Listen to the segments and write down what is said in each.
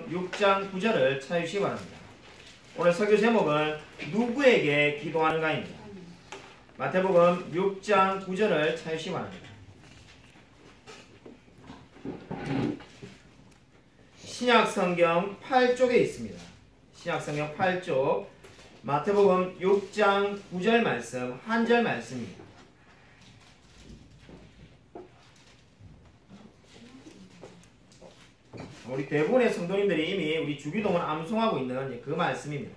마태복음 6장 9절을 찾으시기 바랍니다. 오늘 설교 제목은 누구에게 기도하는가입니다. 마태복음 6장 9절을 찾으시기 바랍니다. 신약성경 8쪽에 있습니다. 신약성경 8쪽 마태복음 6장 9절 말씀 한 절 말씀입니다. 우리 대부분의 성도님들이 이미 우리 주기도문 암송하고 있는 그 말씀입니다.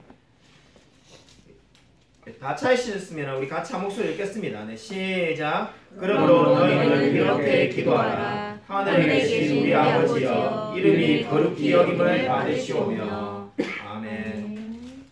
다 찾으셨으면 우리 같이 한 목소리 읽겠습니다. 네, 시작. 그러므로 너희는 이렇게 기도하라. 하늘에 계신 우리 아버지여, 이름이 거룩히 여김을 받으시오며. 아멘.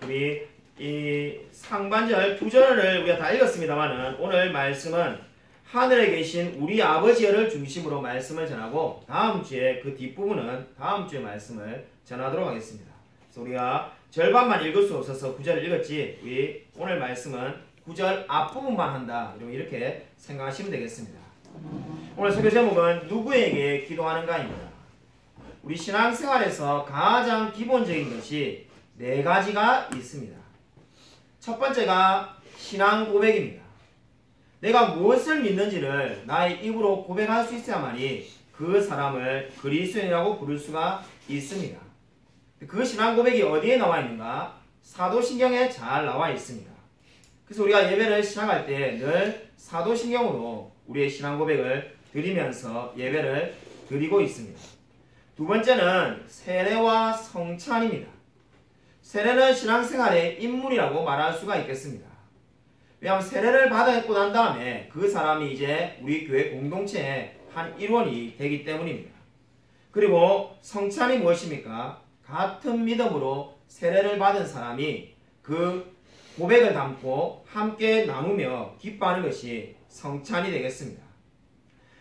우리 이 상반절 두 절을 우리가 다 읽었습니다만은 오늘 말씀은 하늘에 계신 우리 아버지를 중심으로 말씀을 전하고 다음 주에 그 뒷부분은 다음 주에 말씀을 전하도록 하겠습니다. 그래서 우리가 절반만 읽을 수 없어서 9절을 읽었지 우리 오늘 말씀은 9절 앞부분만 한다. 이렇게 생각하시면 되겠습니다. 오늘 설교 제목은 누구에게 기도하는가입니다. 우리 신앙생활에서 가장 기본적인 것이 네 가지가 있습니다. 첫 번째가 신앙 고백입니다. 내가 무엇을 믿는지를 나의 입으로 고백할 수 있어야만이 그 사람을 그리스도인이라고 부를 수가 있습니다. 그 신앙 고백이 어디에 나와 있는가? 사도신경에 잘 나와 있습니다. 그래서 우리가 예배를 시작할 때 늘 사도신경으로 우리의 신앙 고백을 드리면서 예배를 드리고 있습니다. 두 번째는 세례와 성찬입니다. 세례는 신앙생활의 인문이라고 말할 수가 있겠습니다. 왜냐하면 세례를 받았고 난 다음에 그 사람이 이제 우리 교회 공동체의 한 일원이 되기 때문입니다. 그리고 성찬이 무엇입니까? 같은 믿음으로 세례를 받은 사람이 그 고백을 담고 함께 나누며 기뻐하는 것이 성찬이 되겠습니다.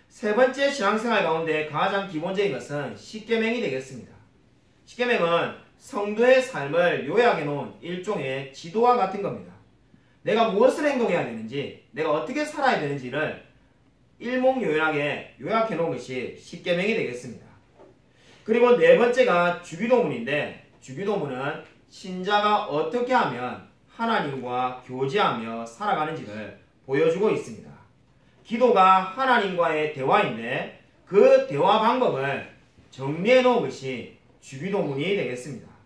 세 번째 신앙생활 가운데 가장 기본적인 것은 십계명이 되겠습니다. 십계명은 성도의 삶을 요약해 놓은 일종의 지도와 같은 겁니다. 내가 무엇을 행동해야 되는지, 내가 어떻게 살아야 되는지를 일목요연하게 요약해 놓은 것이 십계명이 되겠습니다. 그리고 네 번째가 주기도문인데, 주기도문은 신자가 어떻게 하면 하나님과 교제하며 살아가는지를 보여주고 있습니다. 기도가 하나님과의 대화인데 그 대화 방법을 정리해 놓은 것이 주기도문이 되겠습니다.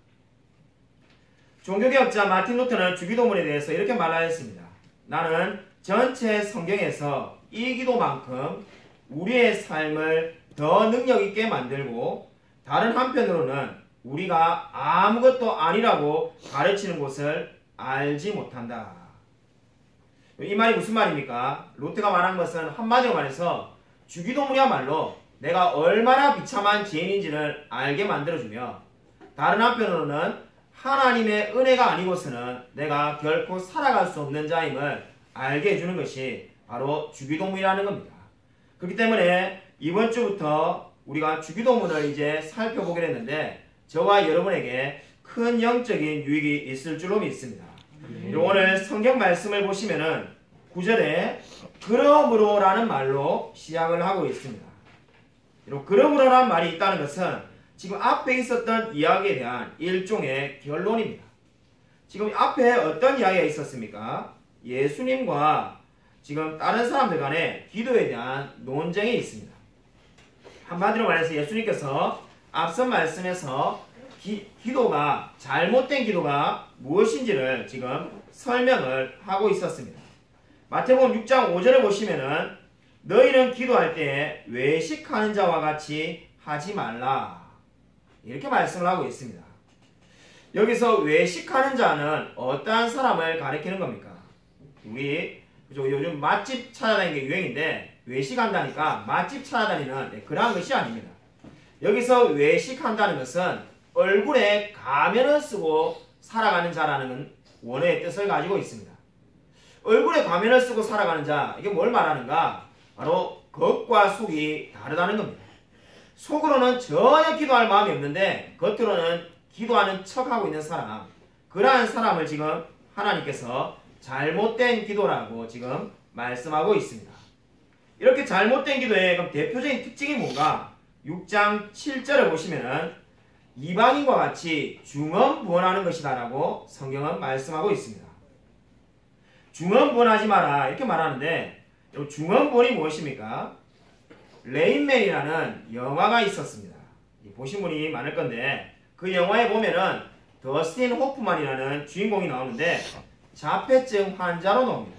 종교개혁자 마틴 루터는 주기도문에 대해서 이렇게 말하였습니다. 나는 전체 성경에서 이 기도만큼 우리의 삶을 더 능력있게 만들고 다른 한편으로는 우리가 아무것도 아니라고 가르치는 곳을 알지 못한다. 이 말이 무슨 말입니까? 루터가 말한 것은 한마디로 말해서 주기도문이야말로 내가 얼마나 비참한 죄인인지를 알게 만들어주며 다른 한편으로는 하나님의 은혜가 아니고서는 내가 결코 살아갈 수 없는 자임을 알게 해주는 것이 바로 주기도문이라는 겁니다. 그렇기 때문에 이번 주부터 우리가 주기도문을 이제 살펴보게 됐는데 저와 여러분에게 큰 영적인 유익이 있을 줄로 믿습니다. 오늘 성경 말씀을 보시면은 9절에 그러므로라는 말로 시작을 하고 있습니다. 그러므로라는 말이 있다는 것은 지금 앞에 있었던 이야기에 대한 일종의 결론입니다. 지금 앞에 어떤 이야기가 있었습니까? 예수님과 지금 다른 사람들 간에 기도에 대한 논쟁이 있습니다. 한마디로 말해서 예수님께서 앞선 말씀에서 기도가 잘못된 기도가 무엇인지를 지금 설명을 하고 있었습니다. 마태복음 6장 5절을 보시면은 너희는 기도할 때 외식하는 자와 같이 하지 말라. 이렇게 말씀을 하고 있습니다. 여기서 외식하는 자는 어떠한 사람을 가리키는 겁니까? 우리 요즘 맛집 찾아다니는 게 유행인데 외식한다니까 맛집 찾아다니는 그런 것이 아닙니다. 여기서 외식한다는 것은 얼굴에 가면을 쓰고 살아가는 자라는 원어의 뜻을 가지고 있습니다. 얼굴에 가면을 쓰고 살아가는 자, 이게 뭘 말하는가? 바로 겉과 속이 다르다는 겁니다. 속으로는 전혀 기도할 마음이 없는데 겉으로는 기도하는 척하고 있는 사람, 그러한 사람을 지금 하나님께서 잘못된 기도라고 지금 말씀하고 있습니다. 이렇게 잘못된 기도의 그럼 대표적인 특징이 뭔가? 6장 7절을 보시면은 이방인과 같이 중언부언하는 것이다 라고 성경은 말씀하고 있습니다. 중언부언하지 마라 이렇게 말하는데 중언부언이 무엇입니까? 레인맨이라는 영화가 있었습니다. 보신 분이 많을 건데 그 영화에 보면은 더스틴 호프만이라는 주인공이 나오는데 자폐증 환자로 나옵니다.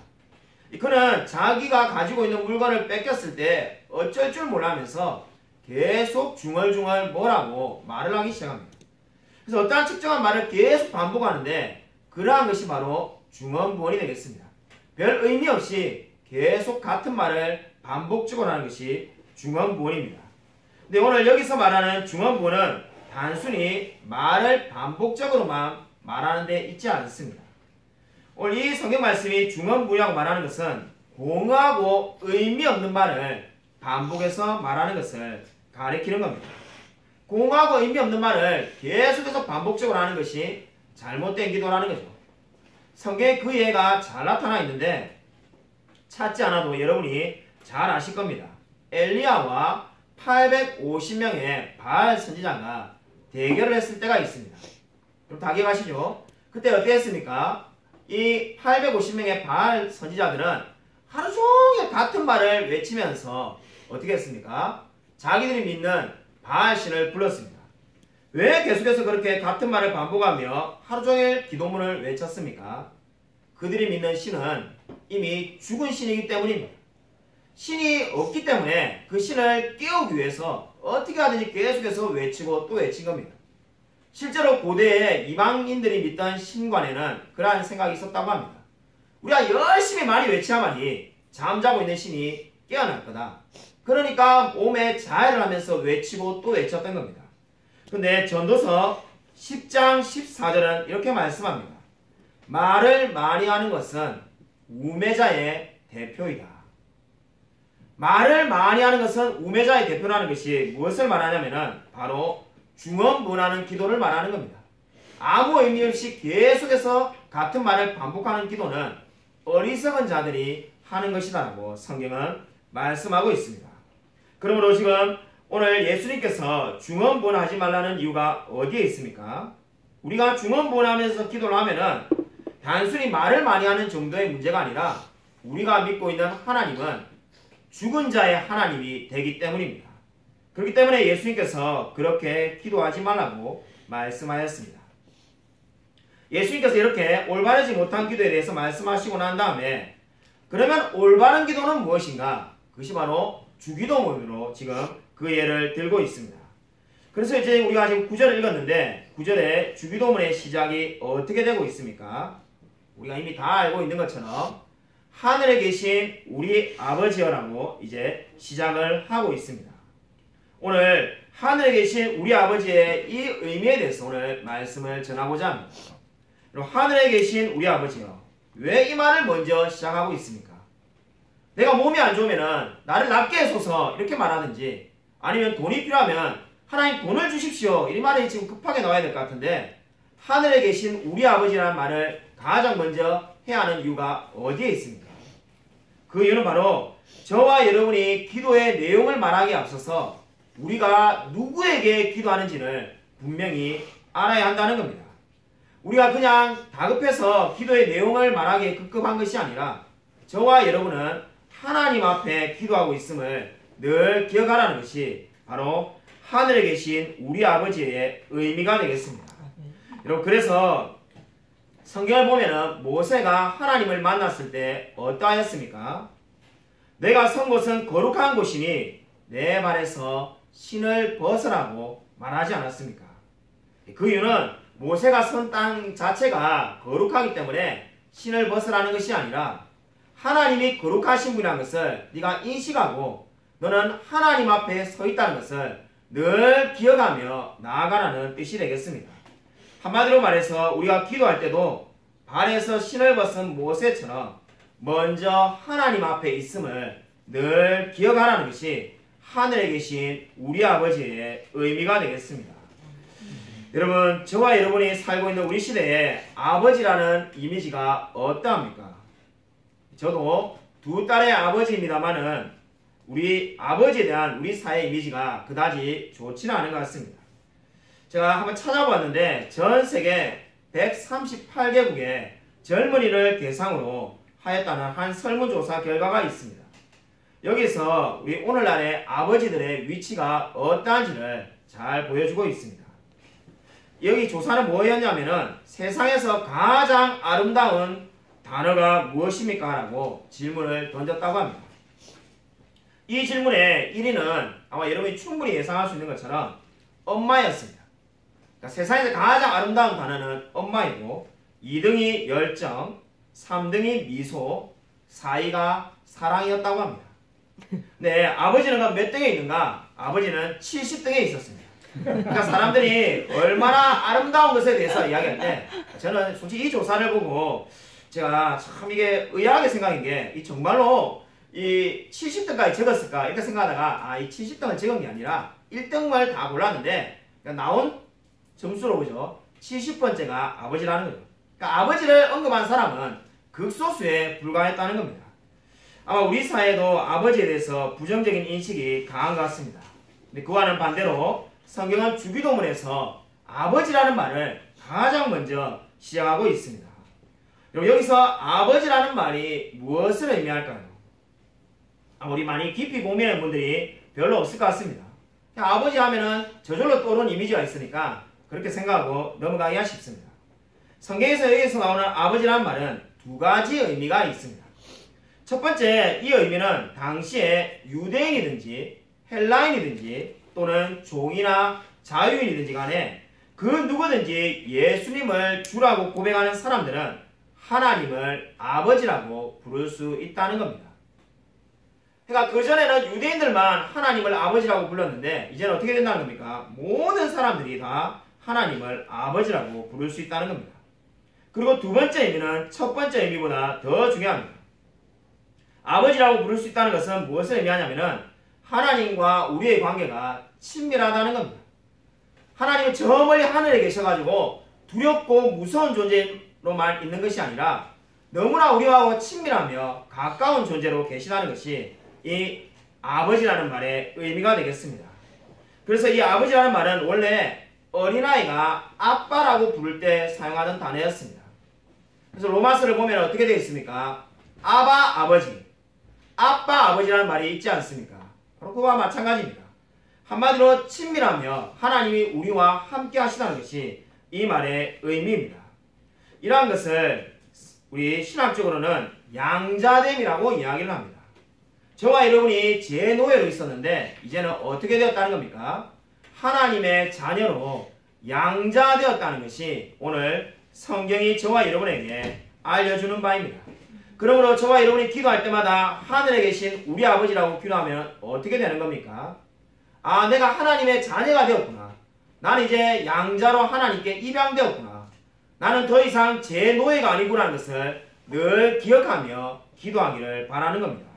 그는 자기가 가지고 있는 물건을 뺏겼을 때 어쩔 줄 몰라하면서 계속 중얼중얼 뭐라고 말을 하기 시작합니다. 그래서 어떠한 특정한 말을 계속 반복하는데 그러한 것이 바로 중언부언이 되겠습니다. 별 의미 없이 계속 같은 말을 반복적으로 하는 것이 중언부언입니다. 근데 오늘 여기서 말하는 중언부언은 단순히 말을 반복적으로만 말하는 데 있지 않습니다. 오늘 이 성경 말씀이 중언부언이라고 말하는 것은 공허하고 의미 없는 말을 반복해서 말하는 것을 가리키는 겁니다. 공허하고 의미 없는 말을 계속해서 반복적으로 하는 것이 잘못된 기도라는 거죠. 성경에 그 예가 잘 나타나 있는데 찾지 않아도 여러분이 잘 아실 겁니다. 엘리야와 850명의 바알 선지자가 대결을 했을 때가 있습니다. 그럼 다 기억하시죠? 그때 어떻게 했습니까? 이 850명의 바알 선지자들은 하루 종일 같은 말을 외치면서 어떻게 했습니까? 자기들이 믿는 바알신을 불렀습니다. 왜 계속해서 그렇게 같은 말을 반복하며 하루 종일 기도문을 외쳤습니까? 그들이 믿는 신은 이미 죽은 신이기 때문입니다. 신이 없기 때문에 그 신을 깨우기 위해서 어떻게 하든지 계속해서 외치고 또 외친 겁니다. 실제로 고대에 이방인들이 믿던 신관에는 그러한 생각이 있었다고 합니다. 우리가 열심히 많이 외쳐야만이 잠자고 있는 신이 깨어날 거다. 그러니까 몸에 자해를 하면서 외치고 또 외쳤던 겁니다. 근데 전도서 10장 14절은 이렇게 말씀합니다. 말을 많이 하는 것은 우매자의 대표이다. 말을 많이 하는 것은 우매자의 대표라는 것이 무엇을 말하냐면은 바로 중언부언하는 기도를 말하는 겁니다. 아무 의미 없이 계속해서 같은 말을 반복하는 기도는 어리석은 자들이 하는 것이다라고 성경은 말씀하고 있습니다. 그러므로 지금 오늘 예수님께서 중언부언하지 말라는 이유가 어디에 있습니까? 우리가 중언부언하면서 기도를 하면은 단순히 말을 많이 하는 정도의 문제가 아니라 우리가 믿고 있는 하나님은 죽은 자의 하나님이 되기 때문입니다. 그렇기 때문에 예수님께서 그렇게 기도하지 말라고 말씀하였습니다. 예수님께서 이렇게 올바르지 못한 기도에 대해서 말씀하시고 난 다음에 그러면 올바른 기도는 무엇인가? 그것이 바로 주기도문으로 지금 그 예를 들고 있습니다. 그래서 이제 우리가 지금 9절을 읽었는데 9절에 주기도문의 시작이 어떻게 되고 있습니까? 우리가 이미 다 알고 있는 것처럼 하늘에 계신 우리 아버지여라고 이제 시작을 하고 있습니다. 오늘 하늘에 계신 우리 아버지의 이 의미에 대해서 오늘 말씀을 전하고자 합니다. 하늘에 계신 우리 아버지여, 왜 이 말을 먼저 시작하고 있습니까? 내가 몸이 안 좋으면 나를 낫게 해소서 이렇게 말하든지 아니면 돈이 필요하면 하나님 돈을 주십시오 이 말이 지금 급하게 나와야 될 것 같은데 하늘에 계신 우리 아버지라는 말을 가장 먼저 해야 하는 이유가 어디에 있습니까? 그 이유는 바로 저와 여러분이 기도의 내용을 말하기에 앞서서 우리가 누구에게 기도하는지를 분명히 알아야 한다는 겁니다. 우리가 그냥 다급해서 기도의 내용을 말하기에 급급한 것이 아니라 저와 여러분은 하나님 앞에 기도하고 있음을 늘 기억하라는 것이 바로 하늘에 계신 우리 아버지의 의미가 되겠습니다. 여러분, 그래서 성경을 보면은 모세가 하나님을 만났을 때 어떠하였습니까? 내가 선 곳은 거룩한 곳이니 내 발에서 신을 벗으라고 말하지 않았습니까? 그 이유는 모세가 선 땅 자체가 거룩하기 때문에 신을 벗으라는 것이 아니라 하나님이 거룩하신 분이라는 것을 네가 인식하고 너는 하나님 앞에 서 있다는 것을 늘 기억하며 나아가라는 뜻이 되겠습니다. 한마디로 말해서 우리가 기도할 때도 발에서 신을 벗은 모세처럼 먼저 하나님 앞에 있음을 늘 기억하라는 것이 하늘에 계신 우리 아버지의 의미가 되겠습니다. 여러분, 저와 여러분이 살고 있는 우리 시대에 아버지라는 이미지가 어떠합니까? 저도 두 딸의 아버지입니다만은 우리 아버지에 대한 우리 사회의 이미지가 그다지 좋지는 않은 것 같습니다. 제가 한번 찾아봤는데 전 세계 138개국의 젊은이를 대상으로 하였다는 한 설문조사 결과가 있습니다. 여기서 우리 오늘날의 아버지들의 위치가 어떠한지를 잘 보여주고 있습니다. 여기 조사는 뭐였냐면은 세상에서 가장 아름다운 단어가 무엇입니까? 라고 질문을 던졌다고 합니다. 이 질문의 1위는 아마 여러분이 충분히 예상할 수 있는 것처럼 엄마였습니다. 그러니까 세상에서 가장 아름다운 단어는 엄마이고 2등이 열정, 3등이 미소, 4위가 사랑이었다고 합니다. 네, 아버지는 몇 등에 있는가? 아버지는 70등에 있었습니다. 그러니까 사람들이 얼마나 아름다운 것에 대해서 이야기할 때 저는 솔직히 이 조사를 보고 제가 참 이게 의아하게 생각한 게 이 정말로 이 70등까지 적었을까 이렇게 생각하다가 이 70등을 적은 게 아니라 1등을 다 골랐는데 그러니까 나온 점수로 보죠. 70번째가 아버지라는 거죠. 그러니까 아버지를 언급한 사람은 극소수에 불과했다는 겁니다. 아마 우리 사회도 아버지에 대해서 부정적인 인식이 강한 것 같습니다. 근데 그와는 반대로 성경은 주기도문에서 아버지라는 말을 가장 먼저 시작하고 있습니다. 여러분 여기서 아버지라는 말이 무엇을 의미할까요? 우리 많이 깊이 고민하는 분들이 별로 없을 것 같습니다. 그냥 아버지 하면은 저절로 떠오르는 이미지가 있으니까 그렇게 생각하고 넘어가기가 쉽습니다. 성경에서 여기서 나오는 아버지라는 말은 두 가지 의미가 있습니다. 첫 번째 이 의미는 당시에 유대인이든지 헬라인이든지 또는 종이나 자유인이든지 간에 그 누구든지 예수님을 주라고 고백하는 사람들은 하나님을 아버지라고 부를 수 있다는 겁니다. 그러니까 그전에는 유대인들만 하나님을 아버지라고 불렀는데 이제는 어떻게 된다는 겁니까? 모든 사람들이 다 하나님을 아버지라고 부를 수 있다는 겁니다. 그리고 두 번째 의미는 첫 번째 의미보다 더 중요합니다. 아버지라고 부를 수 있다는 것은 무엇을 의미하냐면은 하나님과 우리의 관계가 친밀하다는 겁니다. 하나님은 저 멀리 하늘에 계셔가지고 두렵고 무서운 존재로만 있는 것이 아니라 너무나 우리와 친밀하며 가까운 존재로 계시다는 것이 이 아버지라는 말의 의미가 되겠습니다. 그래서 이 아버지라는 말은 원래 어린아이가 아빠라고 부를 때 사용하던 단어였습니다. 그래서 로마서를 보면 어떻게 되어 있습니까? 아바 아버지, 아빠 아버지라는 말이 있지 않습니까? 바로 그와 마찬가지입니다. 한마디로 친밀하며 하나님이 우리와 함께 하시다는 것이 이 말의 의미입니다. 이러한 것을 우리 신학적으로는 양자됨이라고 이야기를 합니다. 저와 여러분이 제 노예로 있었는데 이제는 어떻게 되었다는 겁니까? 하나님의 자녀로 양자되었다는 것이 오늘 성경이 저와 여러분에게 알려주는 바입니다. 그러므로 저와 여러분이 기도할 때마다 하늘에 계신 우리 아버지라고 기도하면 어떻게 되는 겁니까? 내가 하나님의 자녀가 되었구나. 나는 이제 양자로 하나님께 입양되었구나. 나는 더 이상 제 노예가 아니구나라는 것을 늘 기억하며 기도하기를 바라는 겁니다.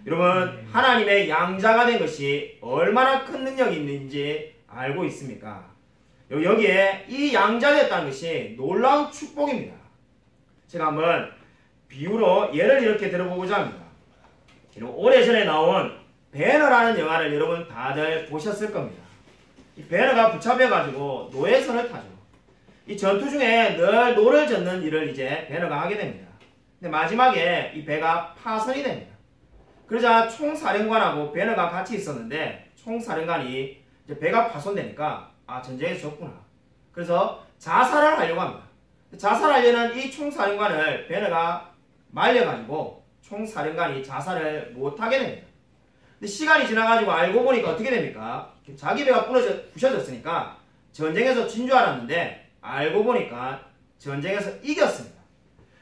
여러분 하나님의 양자가 된 것이 얼마나 큰 능력이 있는지 알고 있습니까? 여기에 이 양자되었다는 것이 놀라운 축복입니다. 제가 한번 비유로 예를 이렇게 들어보고자 합니다. 오래전에 나온 배너라는 영화를 여러분 다들 보셨을 겁니다. 이 배너가 붙잡혀가지고 노예선을 타죠. 이 전투 중에 늘 노를 젓는 일을 이제 배너가 하게 됩니다. 근데 마지막에 이 배가 파선이 됩니다. 그러자 총사령관하고 배너가 같이 있었는데 총사령관이 이제 배가 파손되니까 전쟁에서 졌구나. 그래서 자살을 하려고 합니다. 자살하려는 이 총사령관을 배너가 말려가지고 총사령관이 자살을 못하게 됩니다. 근데 시간이 지나가지고 알고 보니까 어떻게 됩니까? 자기 배가 부셔졌으니까 전쟁에서 진 줄 알았는데 알고 보니까 전쟁에서 이겼습니다.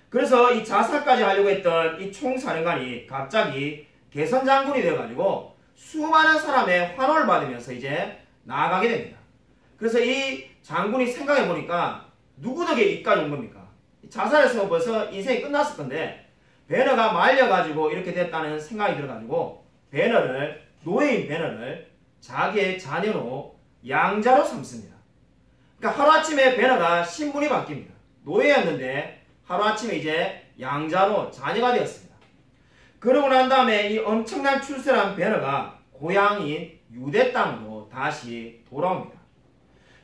그래서 이 자살까지 하려고 했던 이 총사령관이 갑자기 개선장군이 되어가지고 수많은 사람의 환호를 받으면서 이제 나아가게 됩니다. 그래서 이 장군이 생각해보니까 누구 덕에 이까지 온 겁니까? 자살해서 벌써 인생이 끝났을 건데 배너가 말려가지고 이렇게 됐다는 생각이 들어가지고 노예인 배너를 자기의 자녀로 양자로 삼습니다. 그러니까 하루아침에 배너가 신분이 바뀝니다. 노예였는데 하루아침에 이제 양자로 자녀가 되었습니다. 그러고 난 다음에 이 엄청난 출세한 배너가 고향인 유대 땅으로 다시 돌아옵니다.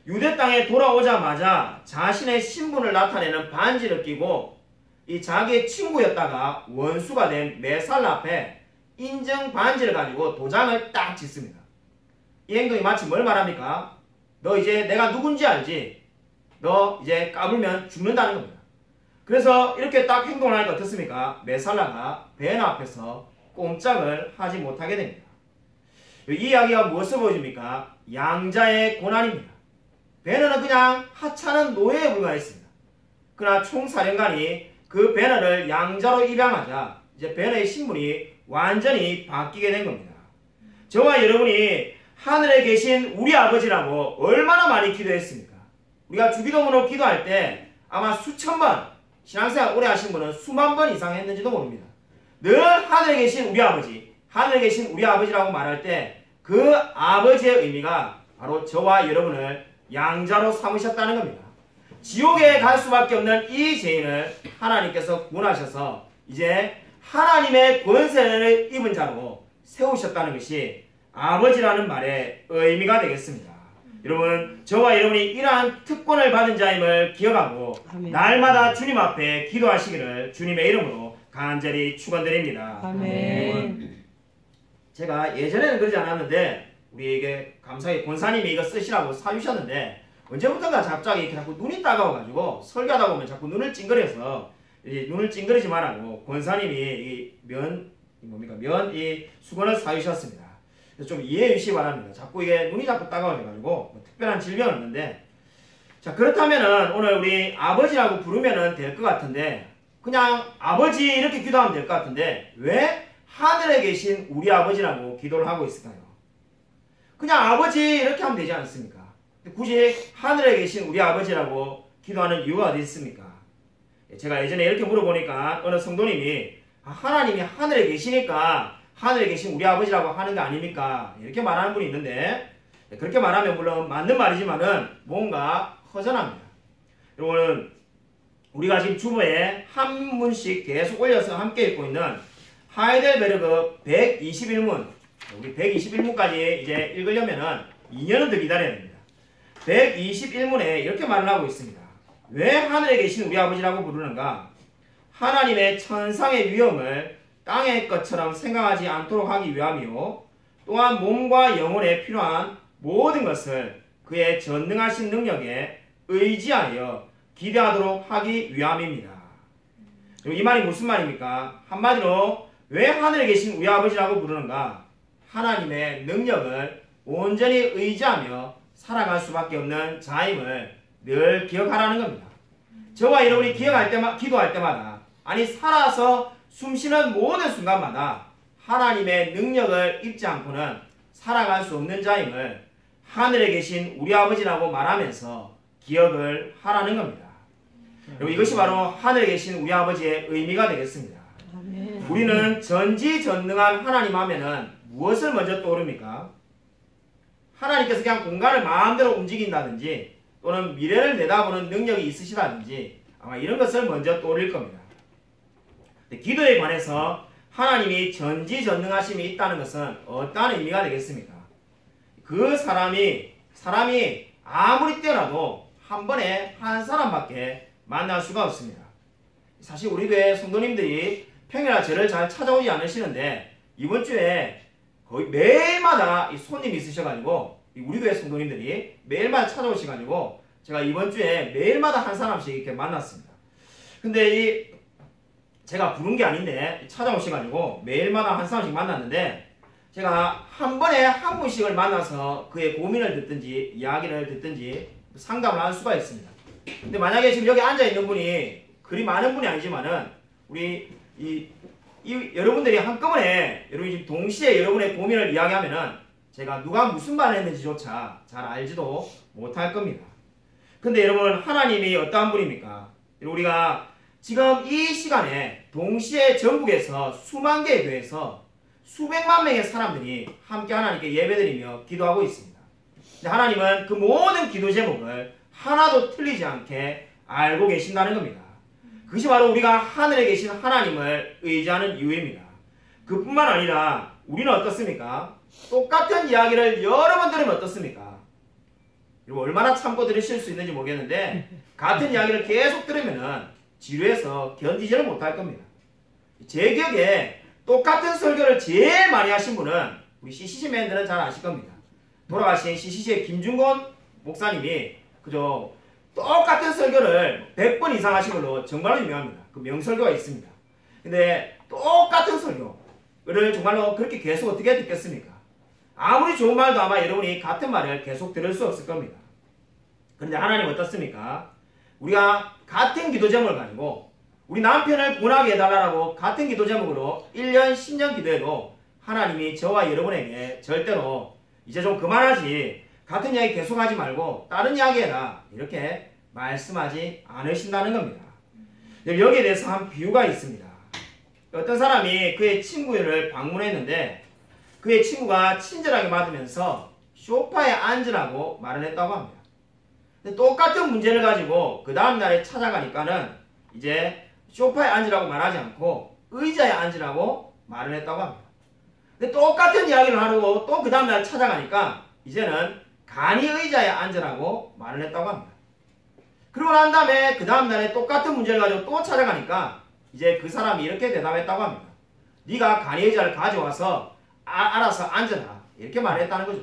유대 땅에 돌아오자마자 자신의 신분을 나타내는 반지를 끼고 이 자기의 친구였다가 원수가 된 메살라 앞에 인정 반지를 가지고 도장을 딱 짓습니다. 이 행동이 마치 뭘 말합니까? 너 이제 내가 누군지 알지? 너 이제 까불면 죽는다는 겁니다. 그래서 이렇게 딱 행동을 하니까 어떻습니까? 메살라가 베나 앞에서 꼼짝을 하지 못하게 됩니다. 이 이야기가 무엇을 보여줍니까? 양자의 고난입니다. 베너는 그냥 하찮은 노예에 불과했습니다. 그러나 총사령관이 그 베너를 양자로 입양하자 이제 베너의 신분이 완전히 바뀌게 된 겁니다. 저와 여러분이 하늘에 계신 우리 아버지라고 얼마나 많이 기도했습니까? 우리가 주기도문으로 기도할 때 아마 수천 번, 신앙생활 오래 하신 분은 수만 번 이상 했는지도 모릅니다. 늘 하늘에 계신 우리 아버지, 하늘에 계신 우리 아버지라고 말할 때 그 아버지의 의미가 바로 저와 여러분을 양자로 삼으셨다는 겁니다. 지옥에 갈 수밖에 없는 이 죄인을 하나님께서 구원하셔서 이제 하나님의 권세를 입은 자로 세우셨다는 것이 아버지라는 말의 의미가 되겠습니다. 여러분, 저와 여러분이 이러한 특권을 받은 자임을 기억하고 아멘. 날마다 주님 앞에 기도하시기를 주님의 이름으로 간절히 축원드립니다. 아멘. 제가 예전에는 그러지 않았는데 우리에게 감사히 권사님이 이거 쓰시라고 사주셨는데 언제부턴가 갑자기 이렇게 자꾸 눈이 따가워가지고 설교하다 보면 자꾸 눈을 찡그려서 눈을 찡그리지 말라고 권사님이 면 수건을 사주셨습니다. 좀 이해해 주시기 바랍니다. 자꾸 이게 눈이 자꾸 따가워져가지고 뭐 특별한 질병은 없는데, 자, 그렇다면은 오늘 우리 아버지라고 부르면은 될 것 같은데 그냥 아버지 이렇게 기도하면 될 것 같은데 왜 하늘에 계신 우리 아버지라고 기도를 하고 있을까요? 그냥 아버지 이렇게 하면 되지 않습니까? 굳이 하늘에 계신 우리 아버지라고 기도하는 이유가 어디 있습니까? 제가 예전에 이렇게 물어보니까 어느 성도님이 하나님이 하늘에 계시니까 하늘에 계신 우리 아버지라고 하는 게 아닙니까? 이렇게 말하는 분이 있는데, 그렇게 말하면 물론 맞는 말이지만은 뭔가 허전합니다. 여러분, 우리가 지금 주보에 한 문씩 계속 올려서 함께 읽고 있는 하이델베르그 121문, 우리 121문까지 이제 읽으려면은 2년은 더 기다려야 됩니다. 121문에 이렇게 말을 하고 있습니다. 왜 하늘에 계신 우리 아버지라고 부르는가? 하나님의 천상의 위엄을 땅의 것처럼 생각하지 않도록 하기 위함이요, 또한 몸과 영혼에 필요한 모든 것을 그의 전능하신 능력에 의지하여 기대하도록 하기 위함입니다. 이 말이 무슨 말입니까? 한마디로 왜 하늘에 계신 우리 아버지라고 부르는가? 하나님의 능력을 온전히 의지하며 살아갈 수밖에 없는 자임을 늘 기억하라는 겁니다. 저와 여러분이 기도할 때마다, 아니 살아서 숨쉬는 모든 순간마다 하나님의 능력을 입지 않고는 살아갈 수 없는 자임을 하늘에 계신 우리 아버지라고 말하면서 기억을 하라는 겁니다. 여러분, 이것이 바로 하늘에 계신 우리 아버지의 의미가 되겠습니다. 아멘. 우리는 전지전능한 하나님 하면은 무엇을 먼저 떠오릅니까? 하나님께서 그냥 공간을 마음대로 움직인다든지 또는 미래를 내다보는 능력이 있으시다든지 아마 이런 것을 먼저 떠올릴 겁니다. 기도에 관해서 하나님이 전지전능하심이 있다는 것은 어떠한 의미가 되겠습니까? 그 사람이 아무리 뛰어나도 한 번에 한 사람밖에 만날 수가 없습니다. 사실 우리 교회 성도님들이 평일날 저를 잘 찾아오지 않으시는데 이번 주에 거의 매일마다 손님이 있으셔가지고 우리 교회 성도님들이 매일마다 찾아오셔가지고 제가 이번 주에 매일마다 한 사람씩 이렇게 만났습니다. 근데 제가 부른 게 아닌데 찾아오셔가지고 매일마다 한 사람씩 만났는데 제가 한 번에 한 분씩을 만나서 그의 고민을 듣든지 이야기를 듣든지 상담을 할 수가 있습니다. 근데 만약에 지금 여기 앉아있는 분이 그리 많은 분이 아니지만은 우리 여러분들이 한꺼번에 여러분이 지금 동시에 여러분의 고민을 이야기하면은 제가 누가 무슨 말을 했는지조차 잘 알지도 못할 겁니다. 근데 여러분, 하나님이 어떠한 분입니까? 우리가 지금 이 시간에 동시에 전국에서 수만 개의 교회에서 수백만 명의 사람들이 함께 하나님께 예배드리며 기도하고 있습니다. 근데 하나님은 그 모든 기도 제목을 하나도 틀리지 않게 알고 계신다는 겁니다. 그것이 바로 우리가 하늘에 계신 하나님을 의지하는 이유입니다. 그뿐만 아니라 우리는 어떻습니까? 똑같은 이야기를 여러 번 들으면 어떻습니까? 여러분 얼마나 참고 들으실 수 있는지 모르겠는데 같은 이야기를 계속 들으면은 지루해서 견디지를 못할 겁니다. 제 기억에 똑같은 설교를 제일 많이 하신 분은 우리 CCC맨들은 잘 아실 겁니다. 돌아가신 CCC의 김준곤 목사님이 그저 똑같은 설교를 100번 이상 하신 걸로 정말로 유명합니다. 그 명설교가 있습니다. 근데 똑같은 설교를 정말로 그렇게 계속 어떻게 듣겠습니까? 아무리 좋은 말도 아마 여러분이 같은 말을 계속 들을 수 없을 겁니다. 그런데 하나님 어떻습니까? 우리가 같은 기도 제목을 가지고 우리 남편을 구원하게 해달라고 같은 기도 제목으로 1년 10년 기도해도 하나님이 저와 여러분에게 절대로 이제 좀 그만하지, 같은 이야기 계속하지 말고 다른 이야기 해라, 이렇게 말씀하지 않으신다는 겁니다. 여기에 대해서 한 비유가 있습니다. 어떤 사람이 그의 친구를 방문했는데 그의 친구가 친절하게 맞으면서 소파에 앉으라고 말을 했다고 합니다. 근데 똑같은 문제를 가지고 그 다음날에 찾아가니까는 이제 소파에 앉으라고 말하지 않고 의자에 앉으라고 말을 했다고 합니다. 근데 똑같은 이야기를 하려고 또 그 다음날 찾아가니까 이제는 간이 의자에 앉으라고 말을 했다고 합니다. 그러고 난 다음에 그 다음날에 똑같은 문제를 가지고 또 찾아가니까 이제 그 사람이 이렇게 대답했다고 합니다. 네가 간이 의자를 가져와서 알아서 앉아라, 이렇게 말했다는 거죠.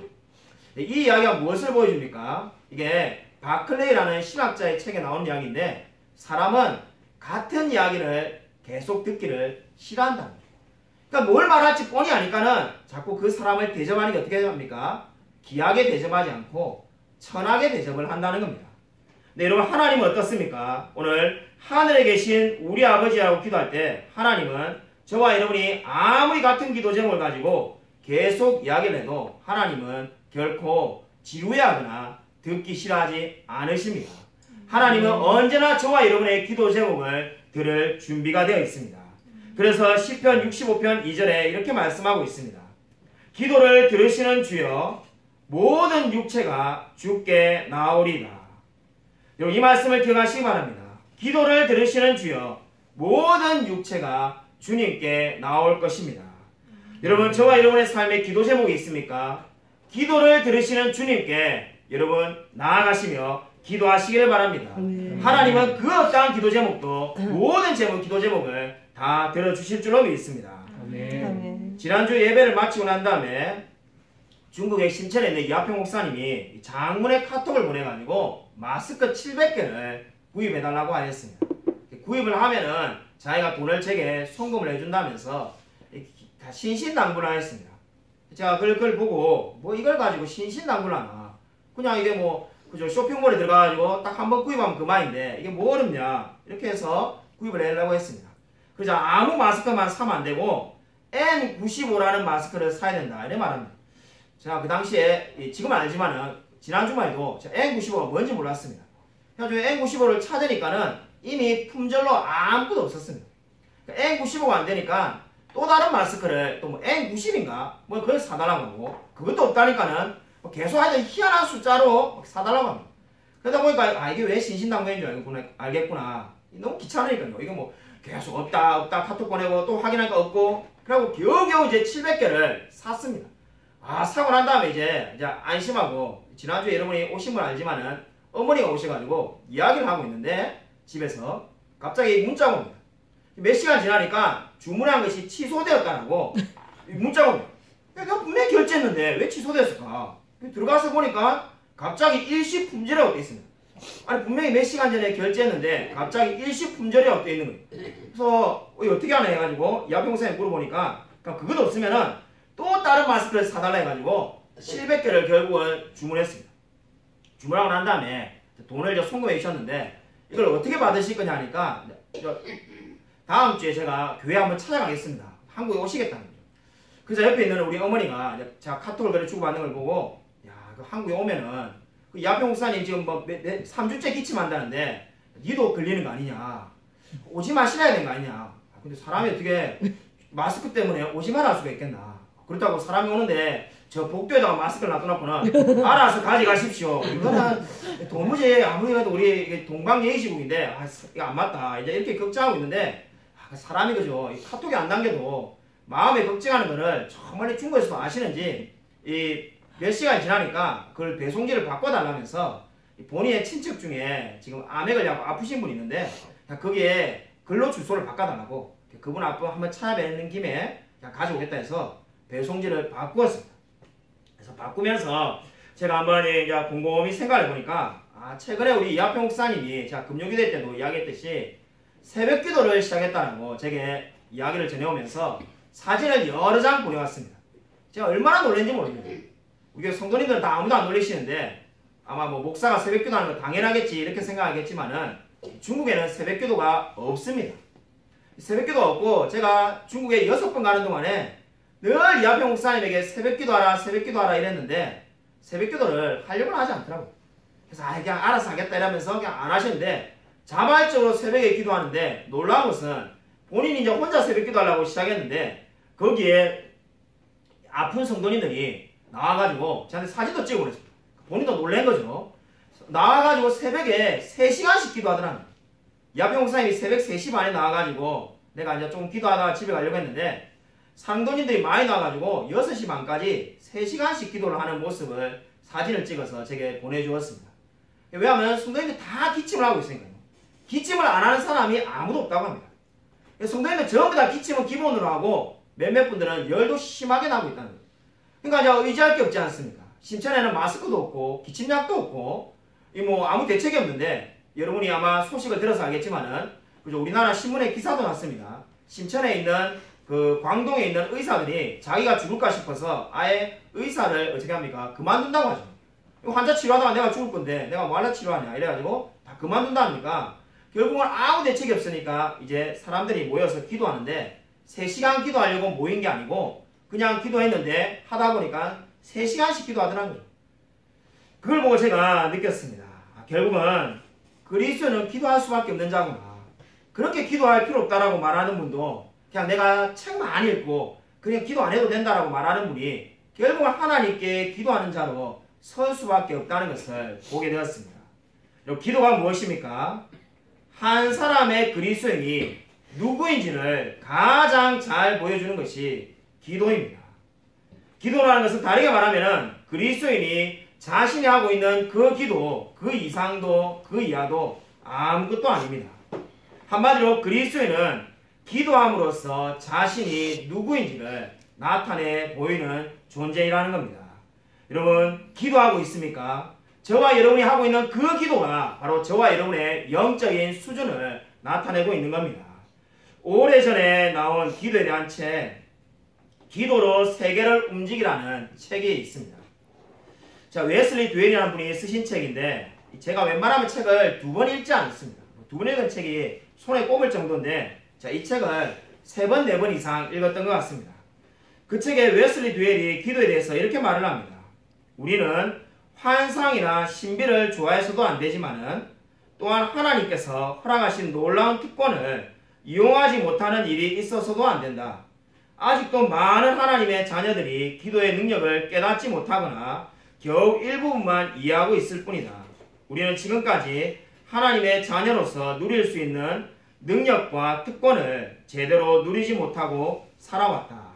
이 이야기가 무엇을 보여줍니까? 이게 바클레이라는 신학자의 책에 나오는 이야기인데 사람은 같은 이야기를 계속 듣기를 싫어한다. 그러니까 뭘 말할지 뻔히 아니까는 자꾸 그 사람을 대접하는 게 어떻게 합니까? 귀하게 대접하지 않고 천하게 대접을 한다는 겁니다. 네, 여러분 하나님은 어떻습니까? 오늘 하늘에 계신 우리 아버지라고 기도할 때 하나님은 저와 여러분이 아무리 같은 기도 제목을 가지고 계속 이야기를 해도 하나님은 결코 지루해하거나 듣기 싫어하지 않으십니다. 하나님은 언제나 저와 여러분의 기도 제목을 들을 준비가 되어 있습니다. 그래서 시편 65편 2절에 이렇게 말씀하고 있습니다. 기도를 들으시는 주여 모든 육체가 주께 나오리다. 여러분 이 말씀을 기억하시기 바랍니다. 기도를 들으시는 주여 모든 육체가 주님께 나올 것입니다. 여러분 저와 여러분의 삶에 기도 제목이 있습니까? 기도를 들으시는 주님께 여러분 나아가시며 기도하시기를 바랍니다. 하나님은 그 어떠한 기도 제목도 모든 기도 제목을 다 들어주실 줄로 믿습니다. 지난주 예배를 마치고 난 다음에 중국의 신천에 있는 이하평 목사님이 장문의 카톡을 보내가지고 마스크 700개를 구입해달라고 하였습니다. 구입을 하면은 자기가 돈을 제게 송금을 해준다면서 다 신신당부를 하였습니다. 제가 그걸 보고 뭐 이걸 가지고 신신당부를 하나, 그냥 이게 뭐 그저 쇼핑몰에 들어가가지고 딱 한 번 구입하면 그만인데 이게 뭐 어렵냐, 이렇게 해서 구입을 하려고 했습니다. 그래서 아무 마스크만 사면 안 되고 N95라는 마스크를 사야 된다, 이렇게 말합니다. 제가 그 당시에 지금은 알지만은 지난주만 해도 제가 N95가 뭔지 몰랐습니다. 그래가지고 N95를 찾으니까는 이미 품절로 아무것도 없었습니다. N95가 안 되니까 또 다른 마스크를 또 뭐 N90인가 뭐 그걸 사달라고 하고, 그것도 없다니까는 계속 하여튼 희한한 숫자로 사달라고 합니다. 그러다 보니까 이게 왜 신신당부인 줄 알겠구나. 너무 귀찮으니까요. 이거 뭐 계속 없다 카톡 보내고 또 확인하니까 없고, 그리고 겨우겨우 이제 700개를 샀습니다. 사고 난 다음에 이제 안심하고, 지난주에 여러분이 오신 분 알지만은 어머니가 오셔가지고 이야기를 하고 있는데 집에서 갑자기 문자가 옵니다. 몇 시간 지나니까 주문한 것이 취소되었다라고 문자가 옵니다. 내가 분명히 결제했는데 왜 취소됐을까? 들어가서 보니까 갑자기 일시 품절이라고 되어 있습니다. 아니 분명히 몇 시간 전에 결제했는데 갑자기 일시 품절이라고 되어 있는 거예요. 그래서 어떻게 하나 해가지고 야병사에 물어보니까 그것도 없으면은 또 다른 마스크를 사달라 해가지고 700개를 결국은 주문했습니다. 주문하고 난 다음에 돈을 이제 송금해 주셨는데 이걸 어떻게 받으실 거냐 하니까 다음 주에 제가 교회 한번 찾아가겠습니다. 한국에 오시겠다는 거죠. 그래서 옆에 있는 우리 어머니가 제가 카톡을 그래 주고받는 걸 보고, 야, 그 한국에 오면은 그 야평 목사님 지금 뭐 3주째 기침한다는데 니도 걸리는 거 아니냐, 오지 마시라야 되는 거 아니냐. 근데 사람이 어떻게 마스크 때문에 오지 말할 수가 있겠나. 그렇다고 사람이 오는데 저 복도에다가 마스크를 놔둬놓고는 알아서 가져가십시오. 이거는 도무지 아무리 해도 우리 동방예의시국인데 이거 안 맞다, 이제 이렇게 걱정하고 있는데, 사람이 그죠, 카톡이 안 당겨도 마음에 걱정하는 거를 정말 중국에서도 아시는지 이 몇 시간이 지나니까 그걸 배송지를 바꿔달라면서 본인의 친척 중에 지금 암에 걸려 아프신 분이 있는데 거기에 근로 주소를 바꿔달라고 그분 앞으로 한번 찾아뵙는 김에 그냥 가져오겠다 해서 배송지를 바꾸었습니다. 그래서 바꾸면서 제가 한번 이제 곰곰이 생각해 보니까 최근에 우리 이하평 목사님이 제가 금요기도 때도 이야기했듯이 새벽 기도를 시작했다고 제게 이야기를 전해오면서 사진을 여러 장 보내왔습니다. 제가 얼마나 놀랐는지 모릅니다. 우리 성도님들은 다 아무도 안 놀리시는데 아마 뭐 목사가 새벽 기도하는 거 당연하겠지 이렇게 생각하겠지만은 중국에는 새벽 기도가 없습니다. 새벽 기도 없고 제가 중국에 6번 가는 동안에 늘 이하평 목사님에게 새벽 기도하라 이랬는데 새벽 기도를 하려고 하지 않더라고요. 그래서 그냥 알아서 하겠다 이러면서 그냥 안 하셨는데 자발적으로 새벽에 기도하는데 놀라운 것은 본인이 이제 혼자 새벽 기도하려고 시작했는데 거기에 아픈 성도님들이 나와가지고 저한테 사진도 찍어보냈습니다. 본인도 놀란 거죠. 나와가지고 새벽에 3시간씩 기도하더라고요. 이하평 목사님이 새벽 3시 반에 나와가지고 내가 이제 좀 기도하다가 집에 가려고 했는데 상도님들이 많이 나와가지고 6시 반까지 3시간씩 기도를 하는 모습을 사진을 찍어서 제게 보내주었습니다. 왜냐하면 성도님들이 다 기침을 하고 있으니까요. 기침을 안 하는 사람이 아무도 없다고 합니다. 성도님들 전부 다 기침은 기본으로 하고 몇몇 분들은 열도 심하게 나고 있다는 거예요. 그러니까 이제 의지할 게 없지 않습니까? 신천에는 마스크도 없고 기침약도 없고 뭐 아무 대책이 없는데 여러분이 아마 소식을 들어서 알겠지만은 그죠? 우리나라 신문에 기사도 났습니다. 신천에 있는 그 광동에 있는 의사들이 자기가 죽을까 싶어서 아예 의사를 어떻게 합니까? 그만둔다고 하죠. 환자 치료하다가 내가 죽을 건데 내가 뭐 하려 치료하냐 이래가지고 다 그만둔다니까 결국은 아무 대책이 없으니까 이제 사람들이 모여서 기도하는데 3시간 기도하려고 모인 게 아니고 그냥 기도했는데 하다 보니까 3시간씩 기도하더라고요. 그걸 보고 제가 느꼈습니다. 결국은 그리스도는 기도할 수밖에 없는 자구나. 그렇게 기도할 필요 없다라고 말하는 분도 그냥 내가 책 많이 읽고 그냥 기도 안 해도 된다라고 말하는 분이 결국은 하나님께 기도하는 자로 설 수밖에 없다는 것을 보게 되었습니다. 기도가 무엇입니까? 한 사람의 그리스도인이 누구인지를 가장 잘 보여주는 것이 기도입니다. 기도라는 것은 다르게 말하면 그리스도인이 자신이 하고 있는 그 기도, 그 이상도 그 이하도 아무것도 아닙니다. 한마디로 그리스도인은 기도함으로써 자신이 누구인지를 나타내 보이는 존재이라는 겁니다. 여러분 기도하고 있습니까? 저와 여러분이 하고 있는 그 기도가 바로 저와 여러분의 영적인 수준을 나타내고 있는 겁니다. 오래전에 나온 기도에 대한 책 기도로 세계를 움직이라는 책이 있습니다. 자, 웨슬리 듀엘이라는 분이 쓰신 책인데 제가 웬만하면 책을 2번 읽지 않습니다. 2번 읽은 책이 손에 꼽을 정도인데 자, 이 책을 3번, 4번 이상 읽었던 것 같습니다. 그 책에 웨슬리 듀엘이 기도에 대해서 이렇게 말을 합니다. 우리는 환상이나 신비를 좋아해서도 안 되지만은 또한 하나님께서 허락하신 놀라운 특권을 이용하지 못하는 일이 있어서도 안 된다. 아직도 많은 하나님의 자녀들이 기도의 능력을 깨닫지 못하거나 겨우 일부분만 이해하고 있을 뿐이다. 우리는 지금까지 하나님의 자녀로서 누릴 수 있는 능력과 특권을 제대로 누리지 못하고 살아왔다.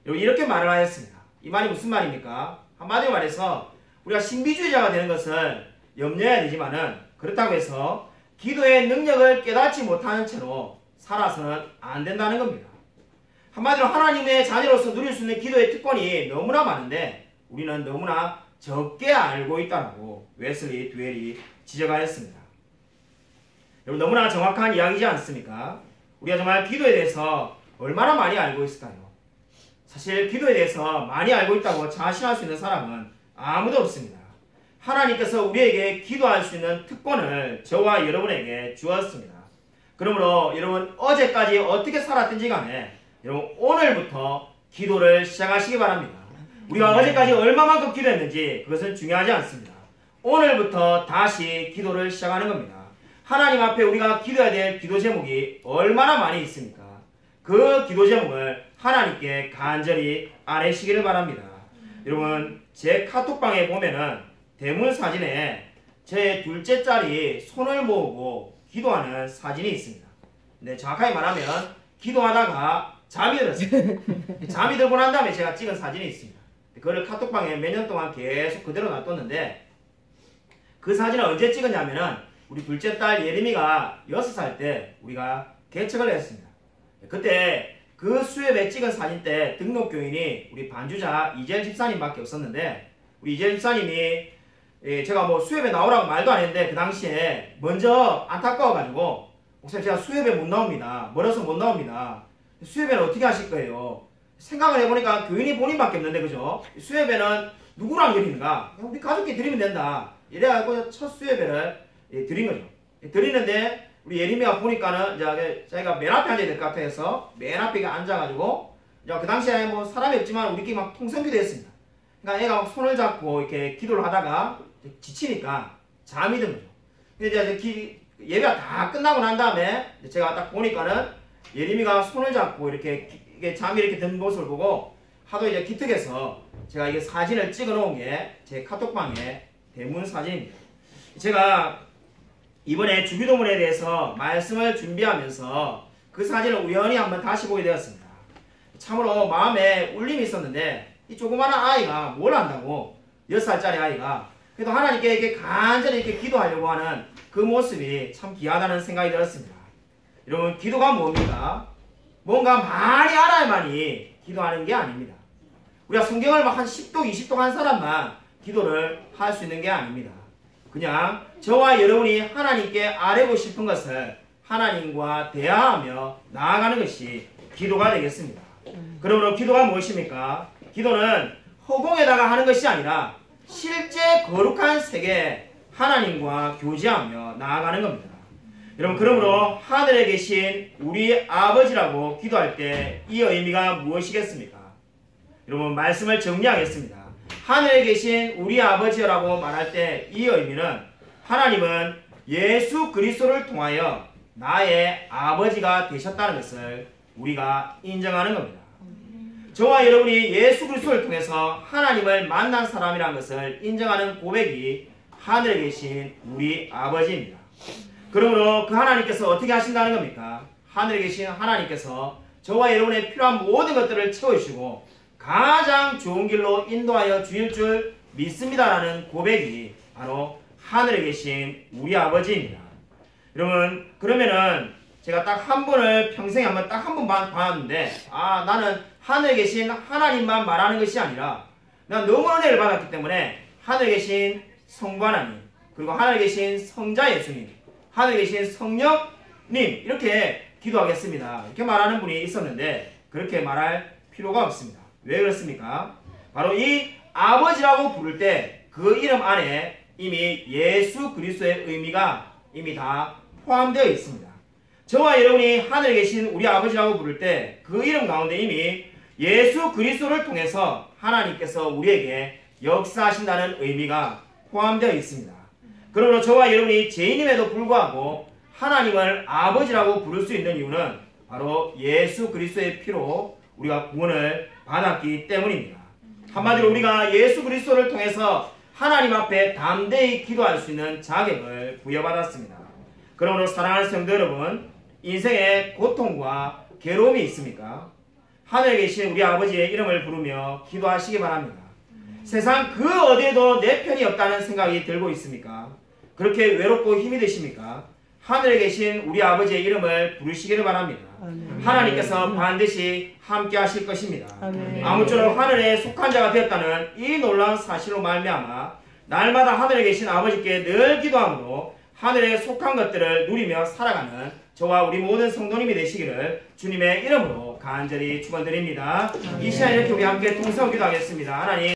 이렇게 말을 하였습니다. 이 말이 무슨 말입니까? 한마디로 말해서 우리가 신비주의자가 되는 것을 염려해야 되지만은 그렇다고 해서 기도의 능력을 깨닫지 못하는 채로 살아서는 안 된다는 겁니다. 한마디로 하나님의 자녀로서 누릴 수 있는 기도의 특권이 너무나 많은데 우리는 너무나 적게 알고 있다고 웨슬리 듀엘이 지적하였습니다. 여러분 너무나 정확한 이야기지 않습니까? 우리가 정말 기도에 대해서 얼마나 많이 알고 있을까요? 사실 기도에 대해서 많이 알고 있다고 자신할 수 있는 사람은 아무도 없습니다. 하나님께서 우리에게 기도할 수 있는 특권을 저와 여러분에게 주었습니다. 그러므로 여러분 어제까지 어떻게 살았든지 간에 여러분 오늘부터 기도를 시작하시기 바랍니다. 우리가 어제까지 얼마만큼 기도했는지 그것은 중요하지 않습니다. 오늘부터 다시 기도를 시작하는 겁니다. 하나님 앞에 우리가 기도해야 될 기도 제목이 얼마나 많이 있습니까? 그 기도 제목을 하나님께 간절히 아뢰시기를 바랍니다. 여러분 제 카톡방에 보면은 대문 사진에 제 둘째 딸이 손을 모으고 기도하는 사진이 있습니다. 네, 정확하게 말하면 기도하다가 잠이 들었어요. 잠이 들고 난 다음에 제가 찍은 사진이 있습니다. 그걸 카톡방에 몇 년 동안 계속 그대로 놔뒀는데 그 사진을 언제 찍었냐면은 우리 둘째 딸 예림이가 6살 때 우리가 개척을 했습니다. 그때 그 수협에 찍은 사진 때 등록교인이 우리 반주자 이재일 집사님밖에 없었는데 우리 이재일 집사님이 제가 뭐 수협에 나오라고 말도 안 했는데 그 당시에 먼저 안타까워가지고 목사님 제가 수협에 못 나옵니다. 멀어서 못 나옵니다. 수협에는 어떻게 하실 거예요? 생각을 해보니까 교인이 본인밖에 없는데 그죠? 수협에는 누구랑 드리는가? 우리 가족끼리 드리면 된다. 이래가지고 첫 수협회를 드린 거죠. 드리는데 우리 예림이가 보니까는 이제 자기가 맨 앞에 앉아야 될 것 같아서 맨 앞에 앉아가지고 그 당시에 뭐 사람이 없지만 우리끼리 막 통성기도 했습니다. 그러니까 애가 막 손을 잡고 이렇게 기도를 하다가 지치니까 잠이 든 거죠. 근데 이제 예배가 다 끝나고 난 다음에 제가 딱 보니까는 예림이가 손을 잡고 이렇게 잠이 이렇게 든 모습을 보고 하도 이제 기특해서 제가 이게 사진을 찍어 놓은 게 제 카톡방에 대문 사진입니다. 제가 이번에 주기도문에 대해서 말씀을 준비하면서 그 사진을 우연히 한번 다시 보게 되었습니다. 참으로 마음에 울림이 있었는데 이 조그마한 아이가 뭘 안다고 6살짜리 아이가 그래도 하나님께 이렇게 간절히 이렇게 기도하려고 하는 그 모습이 참 귀하다는 생각이 들었습니다. 여러분 기도가 뭡니까? 뭔가 많이 알아야만이 기도하는 게 아닙니다. 우리가 성경을 막 한 10도 20도 한 사람만 기도를 할 수 있는 게 아닙니다. 그냥 저와 여러분이 하나님께 아뢰고 싶은 것을 하나님과 대화하며 나아가는 것이 기도가 되겠습니다. 그러므로 기도가 무엇입니까? 기도는 허공에다가 하는 것이 아니라 실제 거룩한 세계에 하나님과 교제하며 나아가는 겁니다. 여러분 그러므로 하늘에 계신 우리 아버지라고 기도할 때 이 의미가 무엇이겠습니까? 여러분 말씀을 정리하겠습니다. 하늘에 계신 우리 아버지라고 말할 때 이 의미는 하나님은 예수 그리스도를 통하여 나의 아버지가 되셨다는 것을 우리가 인정하는 겁니다. 저와 여러분이 예수 그리스도를 통해서 하나님을 만난 사람이라는 것을 인정하는 고백이 하늘에 계신 우리 아버지입니다. 그러므로 그 하나님께서 어떻게 하신다는 겁니까? 하늘에 계신 하나님께서 저와 여러분의 필요한 모든 것들을 채워주시고 가장 좋은 길로 인도하여 주일 줄 믿습니다라는 고백이 바로 하늘에 계신 우리 아버지입니다. 여러분 그러면은 제가 딱 한 분을 평생에 한번 딱 한 번 봤는데 나는 하늘에 계신 하나님만 말하는 것이 아니라 난 너무 은혜를 받았기 때문에 하늘에 계신 성부 하나님 그리고 하늘에 계신 성자 예수님 하늘에 계신 성령님 이렇게 기도하겠습니다. 이렇게 말하는 분이 있었는데 그렇게 말할 필요가 없습니다. 왜 그렇습니까? 바로 이 아버지라고 부를 때 그 이름 안에 이미 예수 그리스도의 의미가 이미 다 포함되어 있습니다. 저와 여러분이 하늘에 계신 우리 아버지라고 부를 때 그 이름 가운데 이미 예수 그리스도를 통해서 하나님께서 우리에게 역사하신다는 의미가 포함되어 있습니다. 그러므로 저와 여러분이 죄인임에도 불구하고 하나님을 아버지라고 부를 수 있는 이유는 바로 예수 그리스도의 피로 우리가 구원을 받았기 때문입니다. 한마디로 우리가 예수 그리스도를 통해서 하나님 앞에 담대히 기도할 수 있는 자격을 부여받았습니다. 그러므로 사랑하는 성도 여러분, 인생에 고통과 괴로움이 있습니까? 하늘에 계신 우리 아버지의 이름을 부르며 기도하시기 바랍니다. 세상 그 어디에도 내 편이 없다는 생각이 들고 있습니까? 그렇게 외롭고 힘이 드십니까? 하늘에 계신 우리 아버지의 이름을 부르시기를 바랍니다. 아멘. 하나님께서 반드시 함께 하실 것입니다. 아멘. 아무쪼록 하늘에 속한 자가 되었다는 이 놀라운 사실로 말미암아 날마다 하늘에 계신 아버지께 늘 기도함으로 하늘에 속한 것들을 누리며 살아가는 저와 우리 모든 성도님이 되시기를 주님의 이름으로 간절히 축원드립니다. 이 시간 이렇게 우리 함께 통성 기도하겠습니다. 하나님